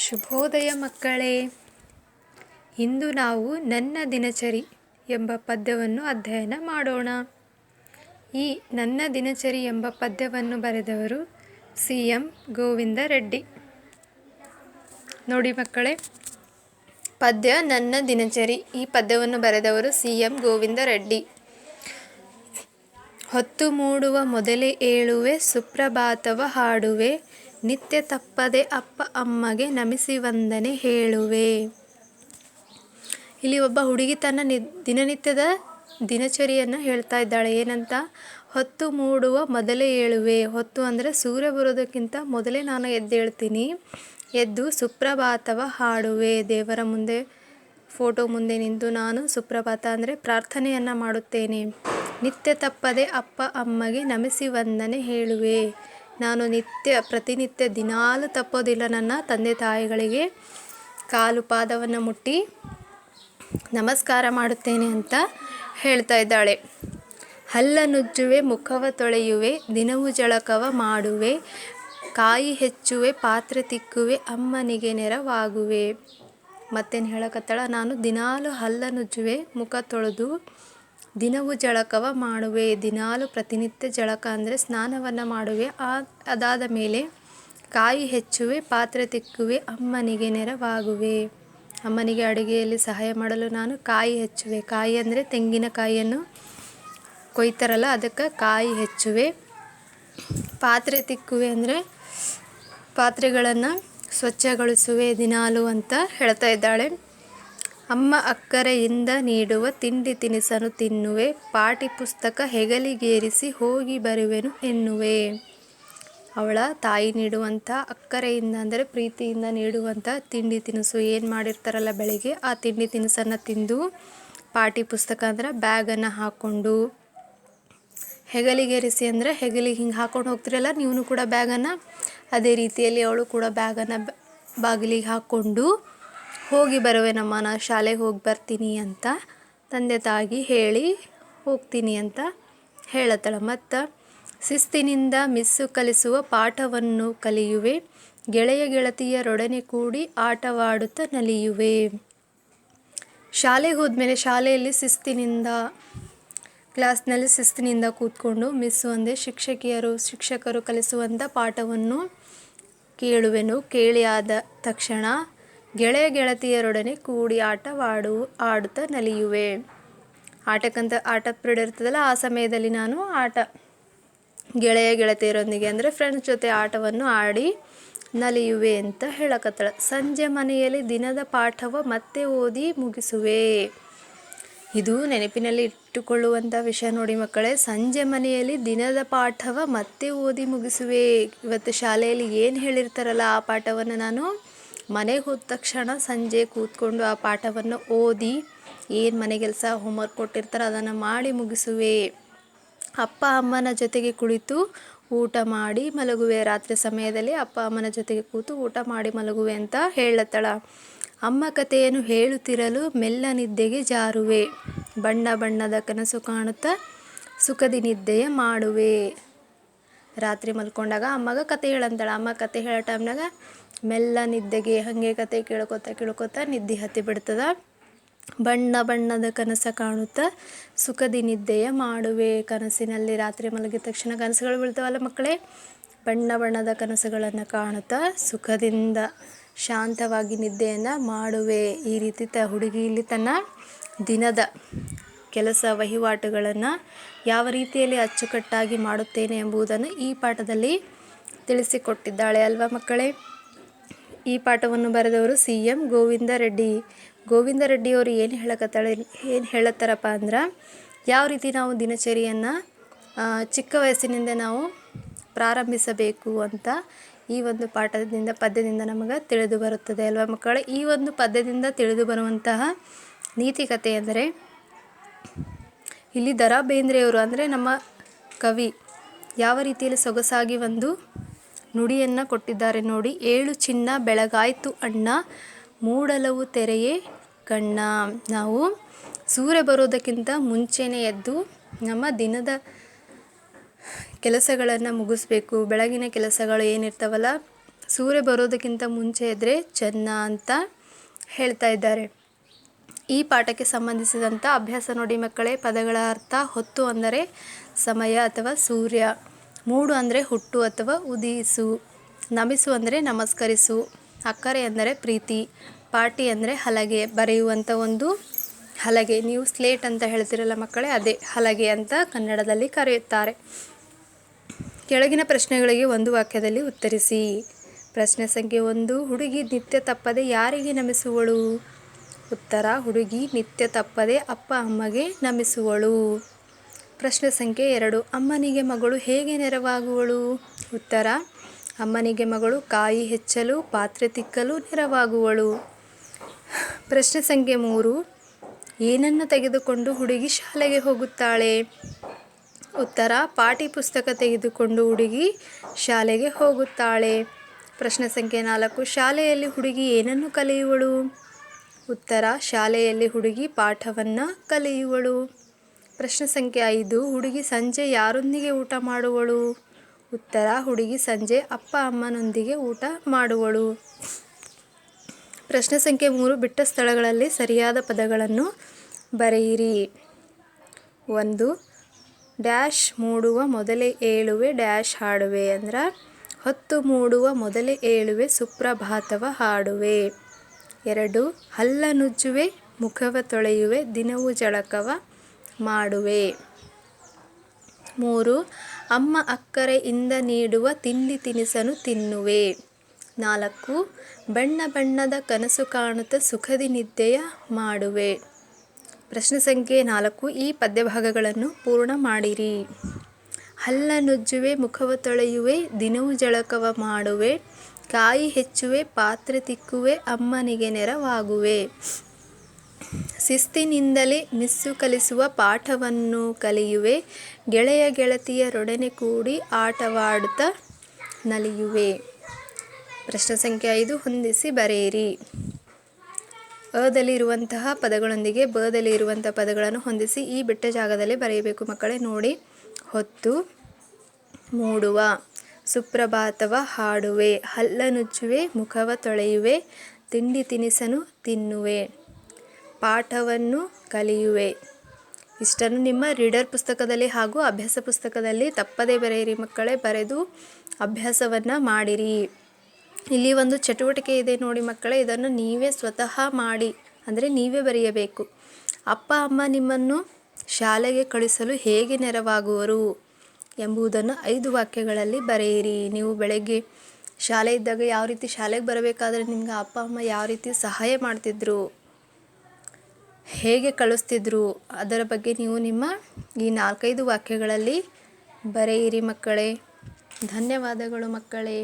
ಶುಭೋದಯ ಮಕ್ಕಳೇ. ಇಂದು ನಾವು ನನ್ನ ದಿನಚರಿ ಎಂಬ ಪದ್ಯವನ್ನು ಅಧ್ಯಯನ ಮಾಡೋಣ. ಈ ನನ್ನ ದಿನಚರಿ ಎಂಬ ಪದ್ಯವನ್ನು ಬರೆದವರು CM ಗೋವಿಂದ ರೆಡ್ಡಿ. ನೋಡಿ ಮಕ್ಕಳೇ, ಪದ್ಯ ನನ್ನ ದಿನಚರಿ. ಈ ಪದ್ಯವನ್ನು ಬರೆದವರು CM ಗೋವಿಂದ ರೆಡ್ಡಿ. ಹೊತ್ತು ಮೂಡುವ ಮೊದಲೇ ಏಳುವೆ, ಸುಪ್ರಭಾತವ ಹಾಡುವೆ, ನಿತ್ಯ ತಪ್ಪದೆ ಅಪ್ಪ ಅಮ್ಮಗೆ ನಮಿಸಿ ವಂದನೆ ಹೇಳುವೆ. ಇಲ್ಲಿ ಒಬ್ಬ ಹುಡುಗಿ ತನ್ನ ದಿನನಿತ್ಯದ ದಿನಚರಿಯನ್ನು ಹೇಳ್ತಾ ಇದ್ದಾಳೆ. ಏನಂತ? ಹೊತ್ತು ಮೂಡುವ ಮೊದಲೇ ಏಳುವೆ. ಹೊತ್ತು ಅಂದರೆ ಸೂರ್ಯ ಬರೋದಕ್ಕಿಂತ ಮೊದಲೇ ನಾನು ಎದ್ದೇಳ್ತೀನಿ. ಎದ್ದು ಸುಪ್ರಭಾತವ ಹಾಡುವೆ. ದೇವರ ಮುಂದೆ, ಫೋಟೋ ಮುಂದೆ ನಿಂತು ನಾನು ಸುಪ್ರಭಾತ ಅಂದರೆ ಪ್ರಾರ್ಥನೆಯನ್ನು ಮಾಡುತ್ತೇನೆ. ನಿತ್ಯ ತಪ್ಪದೆ ಅಪ್ಪ ಅಮ್ಮಗೆ ನಮಿಸಿ ವಂದನೆ ಹೇಳುವೆ. ನಾನು ಪ್ರತಿನಿತ್ಯ ದಿನಾಲು ತಪ್ಪೋದಿಲ್ಲ. ನನ್ನ ತಂದೆ ತಾಯಿಗಳಿಗೆ ಕಾಲು ಪಾದವನ್ನು ಮುಟ್ಟಿ ನಮಸ್ಕಾರ ಮಾಡುತ್ತೇನೆ ಅಂತ ಹೇಳ್ತಾ ಇದ್ದಾಳೆ. ಹಲ್ಲನುಜ್ಜುವೆ, ಮುಖವ ತೊಳೆಯುವೆ, ದಿನವೂ ಜಳಕವ ಮಾಡುವೆ, ಕಾಯಿ ಹೆಚ್ಚುವೆ, ಪಾತ್ರೆ ತಿಕ್ಕುವೆ, ಅಮ್ಮನಿಗೆ ನೆರವಾಗುವೆ. ಮತ್ತೇನು ಹೇಳಕತ್ತಾಳ? ನಾನು ದಿನಾಲು ಹಲ್ಲನುಜ್ಜುವೆ, ಮುಖ ತೊಳೆದು ದಿನವೂ ಜಳಕವ ಮಾಡುವೆ. ದಿನಾಲು ಪ್ರತಿನಿತ್ಯ ಜಳಕ ಅಂದರೆ ಸ್ನಾನವನ್ನು ಮಾಡುವೆ. ಅದಾದ ಮೇಲೆ ಕಾಯಿ ಹೆಚ್ಚುವೆ, ಪಾತ್ರೆ ತಿಕ್ಕುವೆ, ಅಮ್ಮನಿಗೆ ನೆರವಾಗುವೆ. ಅಮ್ಮನಿಗೆ ಅಡುಗೆಯಲ್ಲಿ ಸಹಾಯ ಮಾಡಲು ನಾನು ಕಾಯಿ ಹೆಚ್ಚುವೆ. ಕಾಯಿ ಅಂದರೆ ತೆಂಗಿನಕಾಯಿಯನ್ನು ಕೊಯ್ತಾರಲ್ಲ, ಅದಕ್ಕೆ ಕಾಯಿ ಹೆಚ್ಚುವೆ. ಪಾತ್ರೆ ತಿಕ್ಕುವೆ ಅಂದರೆ ಪಾತ್ರೆಗಳನ್ನು ಸ್ವಚ್ಛಗೊಳಿಸುವೆ ದಿನಾಲು ಅಂತ ಹೇಳ್ತಾ ಇದ್ದಾಳೆ. ಅಮ್ಮ ಅಕ್ಕರೆಯಿಂದ ನೀಡುವ ತಿಂಡಿ ತಿನಿಸನ್ನು ತಿನ್ನುವೆ, ಪಾಠಿ ಪುಸ್ತಕ ಹೆಗಲಿಗೇರಿಸಿ ಹೋಗಿ ಬರುವೆನು ಎನ್ನುವೆ. ಅವಳ ತಾಯಿ ನೀಡುವಂಥ ಅಕ್ಕರೆಯಿಂದ ಅಂದರೆ ಪ್ರೀತಿಯಿಂದ ನೀಡುವಂಥ ತಿಂಡಿ ತಿನಿಸು ಏನು ಮಾಡಿರ್ತಾರಲ್ಲ ಬೆಳಿಗ್ಗೆ, ಆ ತಿಂಡಿ ತಿನಿಸನ್ನು ತಿಂದು, ಪಾಠಿ ಪುಸ್ತಕ ಅಂದರೆ ಬ್ಯಾಗನ್ನು ಹಾಕ್ಕೊಂಡು, ಹೆಗಲಿಗೇರಿಸಿ ಅಂದರೆ ಹೆಗಲಿಗೆ ಹಿಂಗೆ ಹಾಕ್ಕೊಂಡು ಹೋಗ್ತಿರಲ್ಲ ನೀವು ಕೂಡ ಬ್ಯಾಗನ್ನು, ಅದೇ ರೀತಿಯಲ್ಲಿ ಅವಳು ಕೂಡ ಬ್ಯಾಗನ್ನು ಬಾಗಿಲಿಗೆ ಹಾಕ್ಕೊಂಡು ಹೋಗಿ ಬರುವೆನಮ್ಮ, ನಾನು ಶಾಲೆಗೆ ಹೋಗಿ ಬರ್ತೀನಿ ಅಂತ ತಂದೆ ತಾಯಿಗೆ ಹೇಳಿ ಹೋಗ್ತೀನಿ ಅಂತ ಹೇಳತ್ತಳ. ಮತ್ತು ಶಿಸ್ತಿನಿಂದ ಮಿಸ್ಸು ಕಲಿಸುವ ಪಾಠವನ್ನು ಕಲಿಯುವೆ, ಗೆಳೆಯ ಗೆಳತಿಯರೊಡನೆ ಕೂಡಿ ಆಟವಾಡುತ್ತಾ ನಲಿಯುವೆ. ಶಾಲೆಗೆ ಹೋದ್ಮೇಲೆ ಶಾಲೆಯಲ್ಲಿ ಕ್ಲಾಸ್ನಲ್ಲಿ ಶಿಸ್ತಿನಿಂದ ಕೂತ್ಕೊಂಡು ಮಿಸ್ಸು ಅಂದರೆ ಶಿಕ್ಷಕರು ಕಲಿಸುವಂಥ ಪಾಠವನ್ನು ಕೇಳುವೆನು. ಕೇಳಿ ಆದ ತಕ್ಷಣ ಗೆಳೆಯ ಗೆಳತಿಯರೊಡನೆ ಕೂಡಿ ಆಡುತ್ತಾ ನಲಿಯುವೆ. ಆಟ ಪಿರಿಯಡ್ ಇರ್ತದಲ್ಲ, ಆ ಸಮಯದಲ್ಲಿ ನಾನು ಗೆಳೆಯ ಗೆಳತಿಯರೊಂದಿಗೆ ಅಂದರೆ ಫ್ರೆಂಡ್ಸ್ ಜೊತೆ ಆಟವನ್ನು ಆಡಿ ನಲಿಯುವೆ ಅಂತ ಹೇಳಕತ್ತಳ. ಸಂಜೆ ಮನೆಯಲ್ಲಿ ದಿನದ ಪಾಠವ ಮತ್ತೆ ಓದಿ ಮುಗಿಸುವೆ. ಇದು ನೆನಪಿನಲ್ಲಿ ಇಟ್ಟುಕೊಳ್ಳುವಂಥ ವಿಷಯ ನೋಡಿ ಮಕ್ಕಳೇ. ಸಂಜೆ ಮನೆಯಲ್ಲಿ ದಿನದ ಪಾಠವ ಮತ್ತೆ ಓದಿ ಮುಗಿಸುವೆ. ಇವತ್ತು ಶಾಲೆಯಲ್ಲಿ ಏನು ಹೇಳಿರ್ತಾರಲ್ಲ ಆ ಪಾಠವನ್ನು ನಾನು ಮನೆಗೆ ಹೋದ ತಕ್ಷಣ ಸಂಜೆ ಕೂತ್ಕೊಂಡು ಆ ಪಾಠವನ್ನು ಓದಿ, ಏನು ಮನೆ ಕೆಲಸ ಹೋಮ್ವರ್ಕ್ ಕೊಟ್ಟಿರ್ತಾರೆ ಅದನ್ನು ಮಾಡಿ ಮುಗಿಸುವೆ. ಅಪ್ಪ ಅಮ್ಮನ ಜೊತೆಗೆ ಕುಳಿತು ಊಟ ಮಾಡಿ ಮಲಗುವೆ. ರಾತ್ರಿ ಸಮಯದಲ್ಲಿ ಅಪ್ಪ ಅಮ್ಮನ ಜೊತೆಗೆ ಕೂತು ಊಟ ಮಾಡಿ ಮಲಗುವೆ ಅಂತ ಹೇಳತ್ತಳ. ಅಮ್ಮ ಕಥೆಯನ್ನು ಹೇಳುತ್ತಿರಲು ಮೆಲ್ಲ ನಿದ್ದೆಗೆ ಜಾರುವೆ, ಬಣ್ಣ ಬಣ್ಣದ ಕನಸು ಕಾಣುತ್ತಾ ಸುಖದಿ ನಿದ್ದೆಯ ಮಾಡುವೆ. ರಾತ್ರಿ ಮಲ್ಕೊಂಡಾಗ ಅಮ್ಮಗ ಕತೆ ಹೇಳಂತಾಳ. ಅಮ್ಮ ಕತೆ ಹೇಳೋ ಟೈಮ್ನಾಗ ಮೆಲ್ಲ ನಿದ್ದೆಗೆ ಹಾಗೆ ಕತೆ ಕೇಳ್ಕೊತಾ ನಿದ್ದೆ ಹತ್ತಿ ಬಿಡ್ತದ. ಬಣ್ಣ ಬಣ್ಣದ ಕನಸು ಕಾಣುತ್ತಾ ಸುಖದಿ ನಿದ್ದೆಯ ಮಾಡುವೆ. ಕನಸಿನಲ್ಲಿ ರಾತ್ರಿ ಮಲಗಿದ ತಕ್ಷಣ ಕನಸುಗಳು ಬೀಳ್ತಾವಲ್ಲ ಮಕ್ಕಳೇ, ಬಣ್ಣ ಬಣ್ಣದ ಕನಸುಗಳನ್ನು ಕಾಣುತ್ತಾ ಸುಖದಿಂದ ಶಾಂತವಾಗಿ ನಿದ್ದೆಯನ್ನು ಮಾಡುವೆ. ಈ ರೀತಿ ಹುಡುಗಿ ಇಲ್ಲಿ ತನ್ನ ದಿನದ ಕೆಲಸ ವಹಿವಾಟುಗಳನ್ನು ಯಾವ ರೀತಿಯಲ್ಲಿ ಅಚ್ಚುಕಟ್ಟಾಗಿ ಮಾಡುತ್ತೇನೆ ಎಂಬುದನ್ನು ಈ ಪಾಠದಲ್ಲಿ ತಿಳಿಸಿಕೊಟ್ಟಿದ್ದಾಳೆ ಅಲ್ವಾ ಮಕ್ಕಳೇ. ಈ ಪಾಠವನ್ನು ಬರೆದವರು CM ಗೋವಿಂದ ರೆಡ್ಡಿ. ಗೋವಿಂದ ರೆಡ್ಡಿಯವರು ಏನು ಹೇಳತ್ತಾರಪ್ಪ ಅಂದ್ರೆ, ಯಾವ ರೀತಿ ನಾವು ದಿನಚರಿಯನ್ನು ಚಿಕ್ಕ ವಯಸ್ಸಿನಿಂದ ನಾವು ಪ್ರಾರಂಭಿಸಬೇಕು ಅಂತ ಈ ಒಂದು ಪದ್ಯದಿಂದ ನಮಗೆ ತಿಳಿದು ಬರುತ್ತದೆ ಅಲ್ವಾ ಮಕ್ಕಳೇ. ಈ ಒಂದು ಪದ್ಯದಿಂದ ತಿಳಿದು ಬರುವಂತಹ ನೀತಿ ಕಥೆ ಅಂದರೆ, ಇಲ್ಲಿ ದ ರಾ ಬೇಂದ್ರೆಯವರು ಅಂದರೆ ನಮ್ಮ ಕವಿ ಯಾವ ರೀತಿಯಲ್ಲಿ ಸೊಗಸಾಗಿ ಒಂದು ನುಡಿಯನ್ನು ಕೊಟ್ಟಿದ್ದಾರೆ ನೋಡಿ. ಏಳು ಚಿನ್ನ ಬೆಳಗಾಯ್ತು ಅಣ್ಣ, ಮೂಡಲವು ತೆರೆಯೇ ಕಣ್ಣ. ನಾವು ಸೂರ್ಯ ಬರೋದಕ್ಕಿಂತ ಮುಂಚೆನೇ ಎದ್ದು ನಮ್ಮ ದಿನದ ಕೆಲಸಗಳನ್ನು ಮುಗಿಸ್ಬೇಕು. ಬೆಳಗಿನ ಕೆಲಸಗಳು ಏನಿರ್ತಾವಲ್ಲ ಸೂರ್ಯ ಬರೋದಕ್ಕಿಂತ ಮುಂಚೆ ಇದ್ದರೆ ಚೆನ್ನ ಅಂತ ಹೇಳ್ತಾ ಇದ್ದಾರೆ. ಈ ಪಾಠಕ್ಕೆ ಸಂಬಂಧಿಸಿದಂಥ ಅಭ್ಯಾಸ ನೋಡಿ ಮಕ್ಕಳೇ. ಪದಗಳ ಅರ್ಥ: ಹೊತ್ತು ಅಂದರೆ ಸಮಯ ಅಥವಾ ಸೂರ್ಯ, ಮೂಡು ಅಂದರೆ ಹುಟ್ಟು ಅಥವಾ ಉದಯಿಸು, ನಮಿಸು ಅಂದರೆ ನಮಸ್ಕರಿಸು, ಅಕ್ಕರೆ ಅಂದರೆ ಪ್ರೀತಿ, ಪಾಟಿ ಅಂದರೆ ಹಲಗೆ, ಬರೆಯುವಂಥ ಒಂದು ಹಲಗೆ. ನೀವು ಸ್ಲೇಟ್ ಅಂತ ಹೇಳ್ತಿರಲ್ಲ ಮಕ್ಕಳೇ, ಅದೇ ಹಲಗೆ ಅಂತ ಕನ್ನಡದಲ್ಲಿ ಕರೆಯುತ್ತಾರೆ. ಕೆಳಗಿನ ಪ್ರಶ್ನೆಗಳಿಗೆ ಒಂದು ವಾಕ್ಯದಲ್ಲಿ ಉತ್ತರಿಸಿ. ಪ್ರಶ್ನೆ ಸಂಖ್ಯೆ 1, ಹುಡುಗಿ ನಿತ್ಯ ತಪ್ಪದೆ ಯಾರಿಗೆ ನಮಿಸುವಳು? ಉತ್ತರ: ಹುಡುಗಿ ನಿತ್ಯ ತಪ್ಪದೆ ಅಪ್ಪ ಅಮ್ಮಗೆ ನಮಿಸುವಳು. ಪ್ರಶ್ನೆ ಸಂಖ್ಯೆ 2, ಅಮ್ಮನಿಗೆ ಮಗಳು ಹೇಗೆ ನೆರವಾಗುವಳು? ಉತ್ತರ: ಅಮ್ಮನಿಗೆ ಮಗಳು ಕಾಯಿ ಹೆಚ್ಚಲು, ಪಾತ್ರೆ ತಿಕ್ಕಲು ನೆರವಾಗುವಳು. ಪ್ರಶ್ನೆ ಸಂಖ್ಯೆ 3, ಏನನ್ನು ತೆಗೆದುಕೊಂಡು ಹುಡುಗಿ ಶಾಲೆಗೆ ಹೋಗುತ್ತಾಳೆ? ಉತ್ತರ: ಪಾಠ್ಯ ಪುಸ್ತಕ ತೆಗೆದುಕೊಂಡು ಹುಡುಗಿ ಶಾಲೆಗೆ ಹೋಗುತ್ತಾಳೆ. ಪ್ರಶ್ನೆ ಸಂಖ್ಯೆ 4, ಶಾಲೆಯಲ್ಲಿ ಹುಡುಗಿ ಏನನ್ನು ಕಲಿಯುವಳು? ಉತ್ತರ: ಶಾಲೆಯಲ್ಲಿ ಹುಡುಗಿ ಪಾಠವನ್ನು ಕಲಿಯುವಳು. ಪ್ರಶ್ನೆ ಸಂಖ್ಯೆ 5, ಹುಡುಗಿ ಸಂಜೆ ಯಾರೊಂದಿಗೆ ಊಟ ಮಾಡುವಳು? ಉತ್ತರ: ಹುಡುಗಿ ಸಂಜೆ ಅಪ್ಪ ಅಮ್ಮನೊಂದಿಗೆ ಊಟ ಮಾಡುವಳು. ಪ್ರಶ್ನೆ ಸಂಖ್ಯೆ 3, ಬಿಟ್ಟ ಸ್ಥಳಗಳಲ್ಲಿ ಸರಿಯಾದ ಪದಗಳನ್ನು ಬರೆಯಿರಿ. 1, ಡ್ಯಾಶ್ ಮೂಡುವ ಮೊದಲೇ ಏಳುವೆ ಡ್ಯಾಶ್ ಹಾಡುವೆ ಅಂದ್ರೆ ಹೊತ್ತು ಮೂಡುವ ಮೊದಲೇ ಏಳುವೆ ಸುಪ್ರಭಾತವ ಹಾಡುವೆ. 2, ಹಲ್ಲನುಜ್ಜುವೆ ಮುಖವ ತೊಳೆಯುವೆ ದಿನವೂ ಜಳಕವ ಮಾಡುವೆ. 3, ಅಮ್ಮ ಅಕ್ಕರೆಯಿಂದ ನೀಡುವ ತಿಂಡಿ ತಿನಿಸನ್ನು ತಿನ್ನುವೆ. 4, ಬಣ್ಣ ಬಣ್ಣದ ಕನಸು ಕಾಣುತ್ತಾ ಸುಖದಿ ನಿದ್ದೆಯ ಮಾಡುವೆ. ಪ್ರಶ್ನೆ ಸಂಖ್ಯೆ 4, ಈ ಪದ್ಯಭಾಗಗಳನ್ನು ಪೂರ್ಣ ಮಾಡಿರಿ. ಹಲ್ಲನುಜ್ಜುವೆ ಮುಖವ ತೊಳೆಯುವೆ ದಿನವೂ ಜಳಕವ ಮಾಡುವೆ, ಕಾಯಿ ಹೆಚ್ಚುವೆ ಪಾತ್ರೆ ತಿಕ್ಕುವೆ ಅಮ್ಮನಿಗೆ ನೆರವಾಗುವೆ. ಶಿಸ್ತಿನಿಂದಲೇ ಮಿಸ್ಸು ಕಲಿಸುವ ಪಾಠವನ್ನು ಕಲಿಯುವೆ, ಗೆಳೆಯ ಗೆಳತಿಯರೊಡನೆ ಕೂಡಿ ಆಟವಾಡುತ್ತಾ ನಲಿಯುವೆ. ಪ್ರಶ್ನೆ ಸಂಖ್ಯೆ 5, ಹೊಂದಿಸಿ ಬರೆಯಿರಿ. ಅದಲ್ಲಿ ಇರುವಂತಹ ಪದಗಳೊಂದಿಗೆ ಬದಲ್ಲಿ ಇರುವಂತಹ ಪದಗಳನ್ನು ಹೊಂದಿಸಿ ಈ ಬಿಟ್ಟ ಜಾಗದಲ್ಲಿ ಬರೆಯಬೇಕು ಮಕ್ಕಳೇ. ನೋಡಿ, ಹೊತ್ತು ಮೂಡುವ, ಸುಪ್ರಭಾತವ ಹಾಡುವೆ, ಹಲ್ಲನುಜ್ಜುವೆ ಮುಖವ ತೊಳೆಯುವೆ, ತಿಂಡಿ ತಿನಿಸನ್ನು ತಿನ್ನುವೆ, ಪಾಠವನ್ನು ಕಲಿಯುವೆ. ಇಷ್ಟನ್ನು ನಿಮ್ಮ ರೀಡರ್ ಪುಸ್ತಕದಲ್ಲಿ ಹಾಗೂ ಅಭ್ಯಾಸ ಪುಸ್ತಕದಲ್ಲಿ ತಪ್ಪದೇ ಬರೆಯಿರಿ ಮಕ್ಕಳೇ. ಬರೆದು ಅಭ್ಯಾಸವನ್ನು ಮಾಡಿರಿ. ಇಲ್ಲಿ ಒಂದು ಚಟುವಟಿಕೆ ಇದೆ ನೋಡಿ ಮಕ್ಕಳೇ, ಇದನ್ನು ನೀವೇ ಸ್ವತಃ ಮಾಡಿ, ಅಂದರೆ ನೀವೇ ಬರೆಯಬೇಕು. ಅಪ್ಪ ಅಮ್ಮ ನಿಮ್ಮನ್ನು ಶಾಲೆಗೆ ಕಳಿಸಲು ಹೇಗೆ ನೆರವಾಗುವರು ಎಂಬುದನ್ನು 5 ವಾಕ್ಯಗಳಲ್ಲಿ ಬರೆಯಿರಿ. ನೀವು ಬೆಳಗ್ಗೆ ಶಾಲೆ ಇದ್ದಾಗ ಯಾವ ರೀತಿ ಶಾಲೆಗೆ ಬರಬೇಕಾದ್ರೆ ನಿಮ್ಗೆ ಅಪ್ಪ ಅಮ್ಮ ಯಾವ ರೀತಿ ಸಹಾಯ ಮಾಡ್ತಿದ್ರು, ಹೇಗೆ ಕಳಿಸ್ತಿದ್ರು, ಅದರ ಬಗ್ಗೆ ನೀವು ನಿಮ್ಮ ಈ 4-5 ವಾಕ್ಯಗಳಲ್ಲಿ ಬರೆಯಿರಿ ಮಕ್ಕಳೇ. ಧನ್ಯವಾದಗಳು ಮಕ್ಕಳೇ.